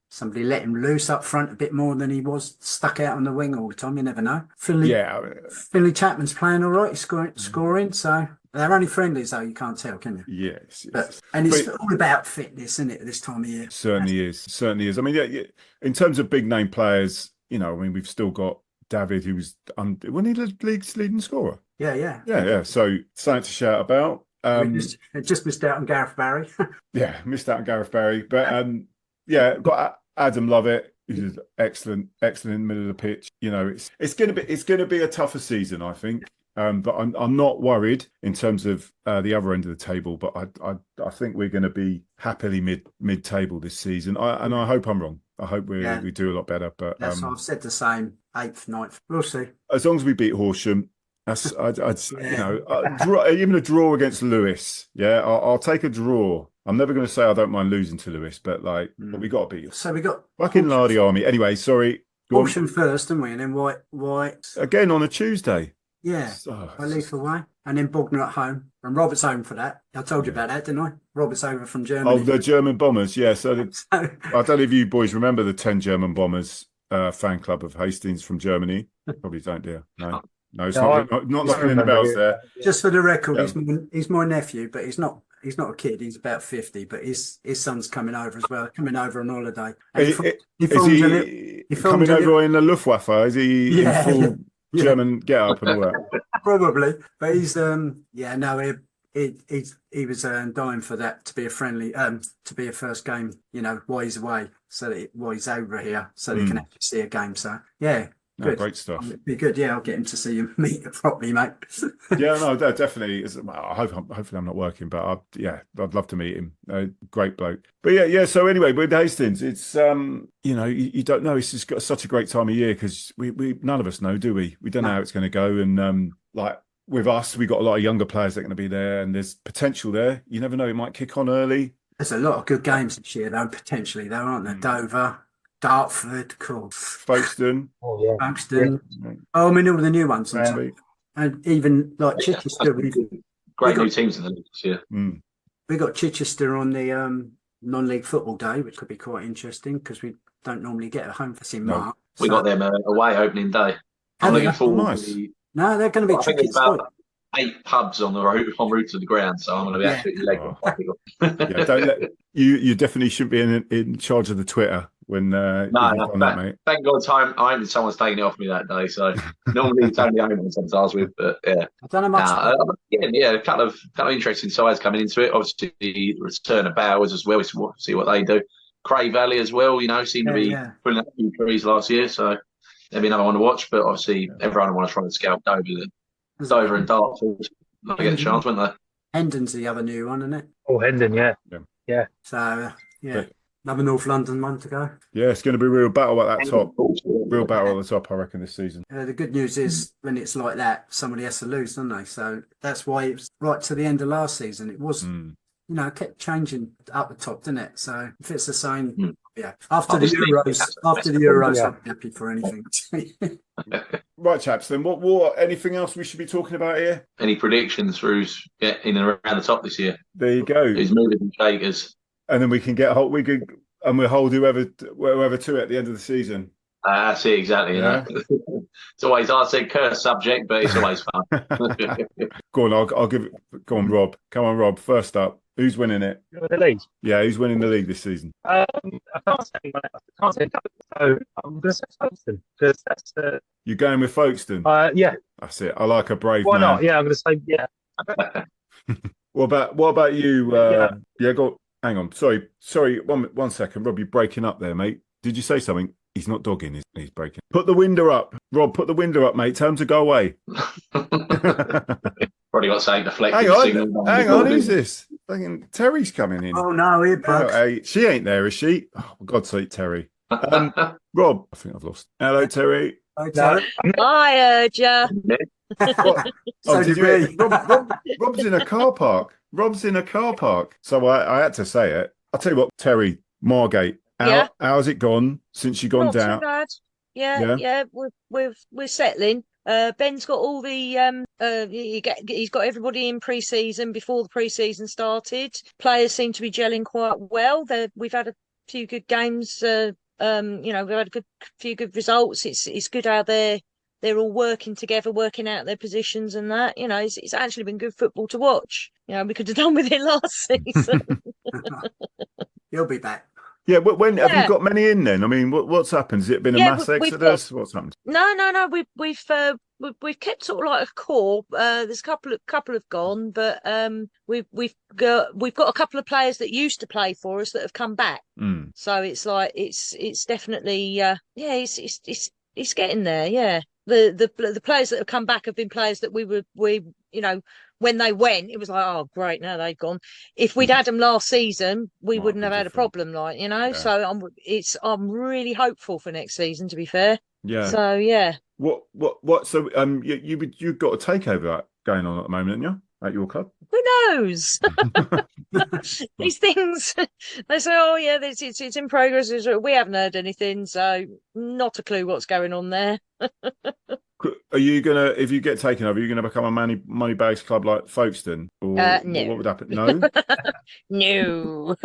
Speaker 6: Somebody let him loose up front a bit more than he was stuck out on the wing all the time. You never know. Finley Chapman's playing all right. He's scoring. So they're only friendlies, though. You can't tell, can you?
Speaker 1: Yes.
Speaker 6: And it's all about fitness, isn't it, this time of year?
Speaker 1: Certainly is. I mean, in terms of big name players, we've still got David, who was wasn't he the league's leading scorer? Yeah. So something to shout about.
Speaker 6: Just missed out on Gareth Barry.
Speaker 1: Missed out on Gareth Barry, but got Adam Lovett, who's excellent in the middle of the pitch. It's going to be a tougher season, I think. But I'm not worried in terms of the other end of the table. But I think we're going to be happily mid table this season. I hope I'm wrong. I hope we do a lot better. But
Speaker 6: that's what I've said the same. 8th, 9th. We'll see.
Speaker 1: As long as we beat Horsham. Even a draw against Lewis. Yeah, I'll take a draw. I'm never going to say I don't mind losing to Lewis, but but we got to beat.
Speaker 6: So we got
Speaker 1: fucking Lardy Army. Anyway, sorry.
Speaker 6: Horsham first, didn't we? And then White
Speaker 1: again on a Tuesday.
Speaker 6: Yeah, I leave away, and then Bognor at home, and Robert's home for that. I told you about that, didn't I? Robert's over from Germany.
Speaker 1: Oh, the German Bombers. Yeah. So I don't know if you boys remember the 10 German Bombers fan club of Hastings from Germany. Probably don't, dear. No, it's not knocking in the bells there.
Speaker 6: Just for the record, he's my nephew, but he's not a kid. He's about 50, but his son's coming over as well. Coming over on holiday.
Speaker 1: Is he coming over in the Luftwaffe? Is he in full German get up and all that?
Speaker 6: Probably, but he's he was dying for that to be a friendly to be a first game. While he's away, while he's over here, so they can actually see a game. So yeah.
Speaker 1: No, great stuff.
Speaker 6: It'd be good. Yeah, I'll get him to see you meet properly, mate.
Speaker 1: Yeah, no, definitely. Hopefully I'm not working, but I'd love to meet him. Great bloke. But yeah. So anyway, with Hastings, it's you don't know. It's just got such a great time of year because we none of us know, do we? We don't know how it's going to go, and like with us, we got a lot of younger players that are going to be there, and there's potential there. You never know; it might kick on early.
Speaker 6: There's a lot of good games this year, though. Potentially, there aren't there? Dover. Dartford, cool.
Speaker 1: Folkestone.
Speaker 6: Oh, yeah. Folkestone. Oh, I mean, all the new ones. And even like Chichester.
Speaker 5: Great new teams in the league this year.
Speaker 6: We got Chichester on the non-league football day, which could be quite interesting because we don't normally get a home for March.
Speaker 5: We got them away opening day. I'm looking forward to
Speaker 6: No, they're going to be tricky.
Speaker 5: 8 pubs on route to the ground, so I'm going to be absolutely legged.
Speaker 1: Don't let you definitely shouldn't be in charge of the Twitter when mate.
Speaker 5: Thank God someone's taking it off me that day. So normally it's only Owen sometimes with, but yeah.
Speaker 6: I don't know much.
Speaker 5: A couple of interesting sides coming into it. Obviously the return of Bowers as well. We'll see what they do. Cray Valley as well. Seem to be pulling up a few trees last year, so there'll be another one to watch. But obviously everyone will want to try and scalp Dover and Dartford. They'll get a chance, won't they?
Speaker 6: Hendon's the other new one, isn't it?
Speaker 7: Oh, Hendon, yeah.
Speaker 6: So another North London one to go.
Speaker 1: Yeah, it's going to be a real battle at that top. Real battle at the top, I reckon, this season.
Speaker 6: The good news is when it's like that, somebody has to lose, don't they? So that's why it was right to the end of last season. It was, it kept changing up the top, didn't it? So if it's the same, After the Euros, I'm happy for anything.
Speaker 1: Right, chaps. Then what? Anything else we should be talking about here?
Speaker 5: Any predictions for who's in and around the top this year?
Speaker 1: There you go.
Speaker 5: Who's moving and shakers?
Speaker 1: And then we can we'll hold whoever to it at the end of the season.
Speaker 5: That's it, exactly.
Speaker 1: Yeah.
Speaker 5: It's always, I said cursed subject, but it's always fun.
Speaker 1: Go on, I'll give it. Go on, Rob. Come on, Rob. First up, who's winning it?
Speaker 7: The league.
Speaker 1: Yeah, who's winning the league this season?
Speaker 7: I can't say. So I'm going to say Folkestone because that's
Speaker 1: You're going with Folkestone.
Speaker 7: Yeah.
Speaker 1: That's it. I like a brave
Speaker 7: Why
Speaker 1: man.
Speaker 7: not? Yeah, I'm going to say yeah.
Speaker 1: What about you? Go. Hang on. Sorry. One second, Rob. You're breaking up there, mate. Did you say something? He's not dogging. He's breaking. Put the window up, Rob. Put the window up, mate. Tell him to go away.
Speaker 5: Probably got something deflected.
Speaker 1: Hang on. Who's this? Fucking Terry's coming in.
Speaker 6: Oh no,
Speaker 1: hey, she ain't there, is she? Oh, for God's sake, Terry. Rob, I think I've lost. Hello, Terry.
Speaker 6: Hi, Terry.
Speaker 8: I heard ya.
Speaker 6: So did we.
Speaker 1: Rob's in a car park. So I had to say it. I'll tell you what, Terry, Margate. How's it gone since you gone down?
Speaker 8: Not too bad. Yeah. We're settling. Ben's got all the he's got everybody in pre-season before the pre-season started. Players seem to be gelling quite well. We've had a few good games. We've had a few good results. It's good how they're all working together, working out their positions and that. It's actually been good football to watch. We could have done with it last season.
Speaker 6: You'll be back.
Speaker 1: Yeah, but have you got many in then? I mean, what's happened? Has it been a mass exodus? What's happened?
Speaker 8: No. We've kept sort of like a core. There's a couple have gone, but we've got a couple of players that used to play for us that have come back. So it's like it's definitely it's getting there. Yeah. the players that have come back have been players that we when they went, it was like, oh great, now they've gone. If we'd had them last season, we
Speaker 1: Might
Speaker 8: wouldn't
Speaker 1: be
Speaker 8: have had a
Speaker 1: different.
Speaker 8: problem, like
Speaker 1: Yeah.
Speaker 8: So I'm really hopeful for next season, to be fair.
Speaker 1: Yeah.
Speaker 8: So yeah.
Speaker 1: What? So you've got a takeover going on at the moment, haven't you, at your club?
Speaker 8: Who knows? These things, they say, oh yeah, it's in progress. We haven't heard anything, so not a clue what's going on there.
Speaker 1: Are you gonna, if you get taken over, are you gonna become a money-based club like Folkestone, or
Speaker 8: No.
Speaker 1: what would happen? No.
Speaker 8: No.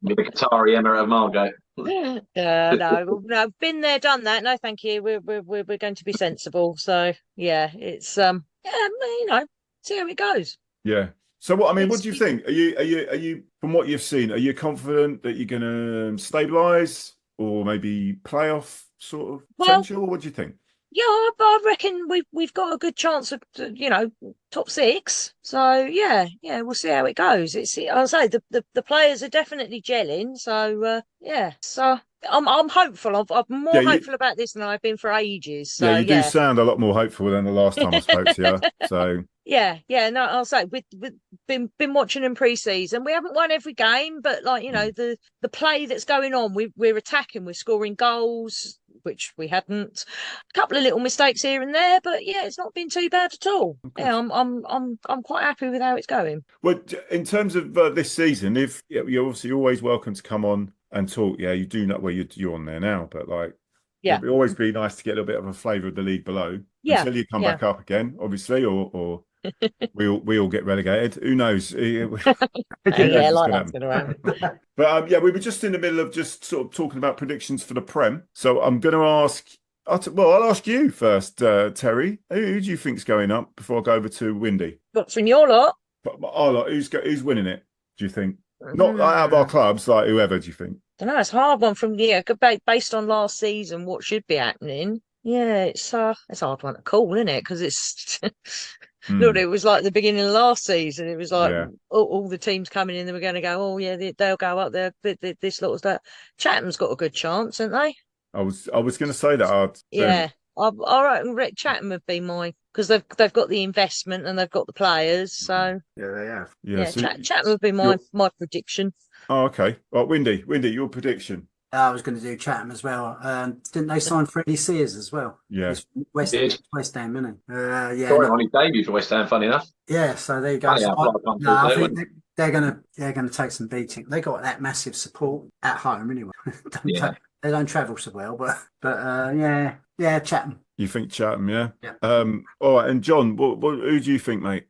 Speaker 5: With the Qatari Emirate of Margate.
Speaker 8: No, been there, done that. No, thank you. We're going to be sensible. So yeah, it's see how it goes.
Speaker 1: Yeah. So what? I mean, what
Speaker 8: It's-
Speaker 1: do you think? Are you from what you've seen? Are you confident that you're gonna stabilise or maybe playoff sort of
Speaker 8: Well,
Speaker 1: potential? What do you think?
Speaker 8: Yeah, I reckon we've got a good chance of top 6. So yeah, we'll see how it goes. I'll say the players are definitely gelling. So yeah, so I'm hopeful. I'm more hopeful about this than I've been for ages. So
Speaker 1: Yeah, you do sound a lot more hopeful than the last time I spoke to you. So
Speaker 8: yeah. No, I'll say we've been watching them pre-season. We haven't won every game, but the play that's going on, we're attacking, we're scoring goals, which we hadn't. A couple of little mistakes here and there, but yeah, it's not been too bad at all. Yeah, I'm quite happy with how it's going.
Speaker 1: Well, in terms of this season, if you're obviously always welcome to come on and talk. Yeah, you do know where you're on there now, but
Speaker 8: Yeah.
Speaker 1: it'd always be nice to get a little bit of a flavour of the league below until you come back up again, obviously, or we all get relegated. Who knows?
Speaker 8: Yeah, like that's going to happen.
Speaker 1: But we were just in the middle of just sort of talking about predictions for the Prem. So I'm going to ask. I'll ask you first, Terry. Who do you think's going up before I go over to Windy?
Speaker 8: But from your lot,
Speaker 1: But who's winning it? Do you think? Not out of our clubs, like whoever. Do you think?
Speaker 8: I don't know. It's a hard one from based on last season. What should be happening? Yeah, it's a hard one to call, isn't it? Because it's look, it was like the beginning of last season. It was like all the teams coming in, they were going to go, oh yeah, they'll go up there. This lot was that. Chatham's got a good chance, haven't they?
Speaker 1: I was going to say that.
Speaker 8: Yeah, I reckon Chatham would be because they've got the investment and they've got the players. So
Speaker 6: Yeah, they have.
Speaker 8: yeah, Chatham would be my prediction.
Speaker 1: Oh, okay. Well, Windy, your prediction.
Speaker 6: I was going to do Chatham as well. Didn't they sign Freddie Sears as well?
Speaker 1: Yeah.
Speaker 6: West Ham, isn't he? Yeah.
Speaker 5: On his debut for West Ham, funny enough.
Speaker 6: Yeah, so there you go. I think they're gonna take some beating. They got that massive support at home anyway. They don't travel so well, but yeah, Chatham.
Speaker 1: You think Chatham, yeah?
Speaker 6: Yeah.
Speaker 1: All right, and John, who do you think, mate?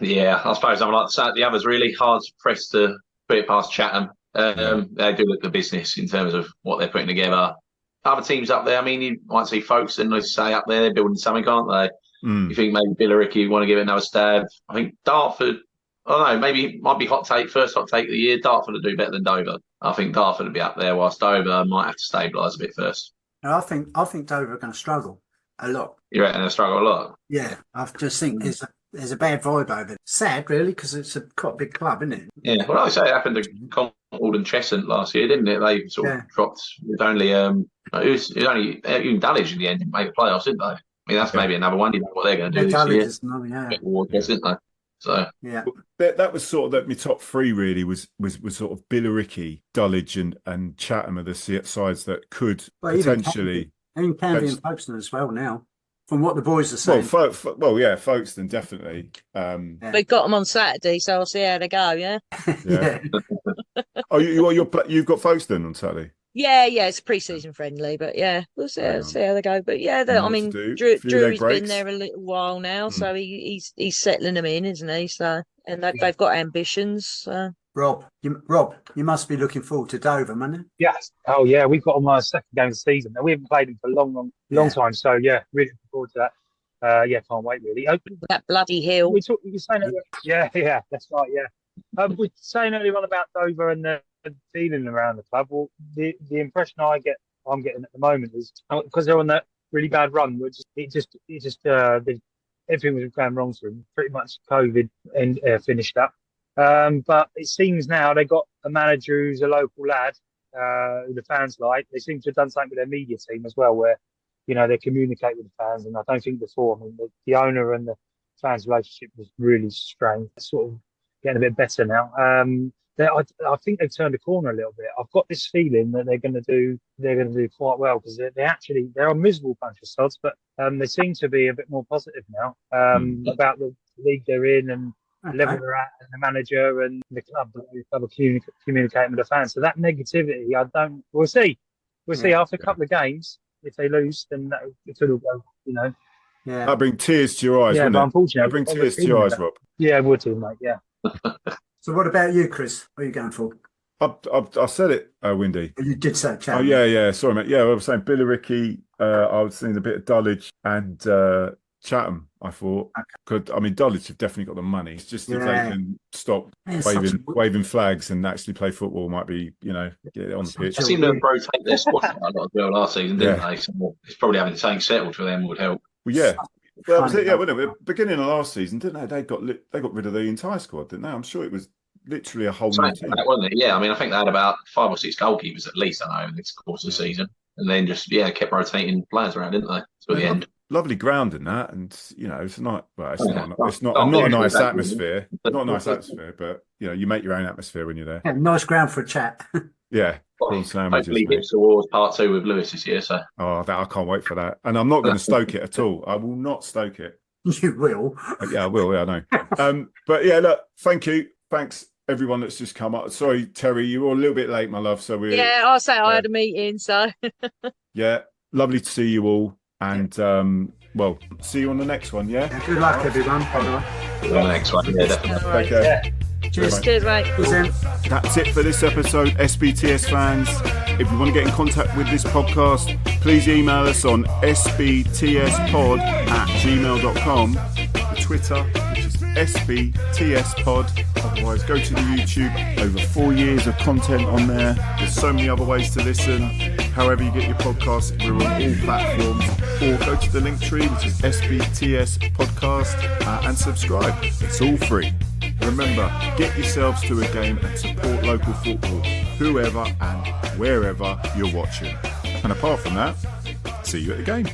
Speaker 5: Yeah, I suppose I'm like the others. Really hard pressed to put it past Chatham. They do look the business in terms of what they're putting together. Other teams up there, I mean, you might see Folkestone, let's say, up there, they're building something, aren't they? You think maybe Billericay want to give it another stab? I think Dartford, I don't know, maybe might be first hot take of the year. Dartford will do better than Dover. I think Dartford will be up there, whilst Dover might have to stabilise a bit first.
Speaker 6: I think Dover are going to struggle a lot.
Speaker 5: You reckon they'll struggle a lot?
Speaker 6: Yeah, I just think there's a bad vibe over it. Sad, really, because it's quite a big club, isn't it?
Speaker 5: Yeah, well, like I say, it happened to Concord and Cheshunt last year, didn't it? They sort of dropped with only it was only even Dulwich in the end made the playoffs, didn't they? I mean, that's maybe another one. You know what they're going to do this year. Didn't they? So
Speaker 6: yeah,
Speaker 1: that was sort of my top three. Really was sort of Billericay, Dulwich, and Chatham are the sides that could potentially.
Speaker 6: And Canvey and Folkestone as well now. From what the boys are saying.
Speaker 1: Well, Folkestone definitely.
Speaker 8: We've got them on Saturday, so I'll see how they go. Yeah.
Speaker 1: Yeah. You've got Folkestone on Saturday.
Speaker 8: Yeah, it's pre-season friendly, but yeah, we'll see how they go. But yeah, I mean, Drew's been there a little while now, so he's settling them in, isn't he? So they've got ambitions. So.
Speaker 6: Rob, you must be looking forward to Dover, man.
Speaker 7: Yes. Oh yeah, we've got them our second game of the season. We haven't played them for a long time. So yeah, really looking forward to that. Can't wait really.
Speaker 8: That bloody hill.
Speaker 7: We were saying yeah, that's right. Yeah, we're saying earlier on about Dover and the feeling around the club. Well, the impression I'm getting at the moment is because they're on that really bad run. Everything was going wrong for them. Pretty much COVID and finished up. But it seems now they got a manager who's a local lad, who the fans like. They seem to have done something with their media team as well, where they communicate with the fans, and I don't think before. I mean, the owner and the fans' relationship was really strained. It's sort of getting a bit better now. I think they've turned a corner a little bit. I've got this feeling that they're going to do quite well, because they're a miserable bunch of sods, but they seem to be a bit more positive now about the league they're in and the level they're at, and the manager and the club. The club are communicating with the fans. So that negativity, we'll see. We'll see after a couple of games. If they lose, then it'll go. Yeah.
Speaker 1: That'll bring tears to your eyes,
Speaker 7: Yeah,
Speaker 1: wouldn't
Speaker 7: but
Speaker 1: it?
Speaker 7: unfortunately,
Speaker 1: That'll bring tears to your eyes, Rob.
Speaker 7: Yeah, it would do, mate. Yeah.
Speaker 6: So what about you, Chris? What are you going for?
Speaker 1: I said it, Windy.
Speaker 6: You did say Chatham.
Speaker 1: Oh, yeah. Sorry, mate. Yeah, I was saying Billericay. I was seeing a bit of Dulwich and Chatham, I thought. I mean, Dulwich have definitely got the money. It's just if they can stop waving flags and actually play football, might be, get it on the pitch.
Speaker 5: They seem to rotate their squad quite a lot as well last season, didn't they? So it's probably having something settled for them would help.
Speaker 1: Well, yeah. That was it, wasn't it? Beginning of last season, didn't they? They got rid of the entire squad, didn't they? I'm sure it was literally a whole new team.
Speaker 5: That, wasn't it? Yeah, I mean, I think they had about 5 or 6 goalkeepers at least, I know, in the course of the season, and then just kept rotating players around, didn't they? To the end.
Speaker 1: Lovely ground in that, and it's not. Well, it's not a nice atmosphere. Not a nice atmosphere, but you make your own atmosphere when you're there.
Speaker 6: Yeah, nice ground for a chat.
Speaker 1: Yeah.
Speaker 5: Hopefully Hips Awards Part 2 with Lewis this year. So.
Speaker 1: I can't wait for that. And I'm not going to stoke it at all. I will not stoke it.
Speaker 6: You will.
Speaker 1: Yeah, I will. Yeah, I know. But yeah, look, thank you. Thanks, everyone that's just come up. Sorry, Terry, you were a little bit late, my love. So
Speaker 8: I'll say I had a meeting. So
Speaker 1: yeah, lovely to see you all. And see you on the next one. Yeah.
Speaker 6: Good luck, everyone.
Speaker 5: On the next one. Yeah, definitely.
Speaker 1: Take care.
Speaker 6: Yeah.
Speaker 8: Cheers, mate.
Speaker 1: That's it for this episode, SBTS fans. If you want to get in contact with this podcast, please email us on sbtspod@gmail.com. The Twitter, which is sbtspod. Otherwise, go to the YouTube. Over 4 years of content on there. There's so many other ways to listen. However you get your podcasts, we're on all platforms. Or go to the link tree, which is SBTS Podcast, and subscribe. It's all free. Remember, get yourselves to a game and support local football, whoever and wherever you're watching. And apart from that, see you at the game.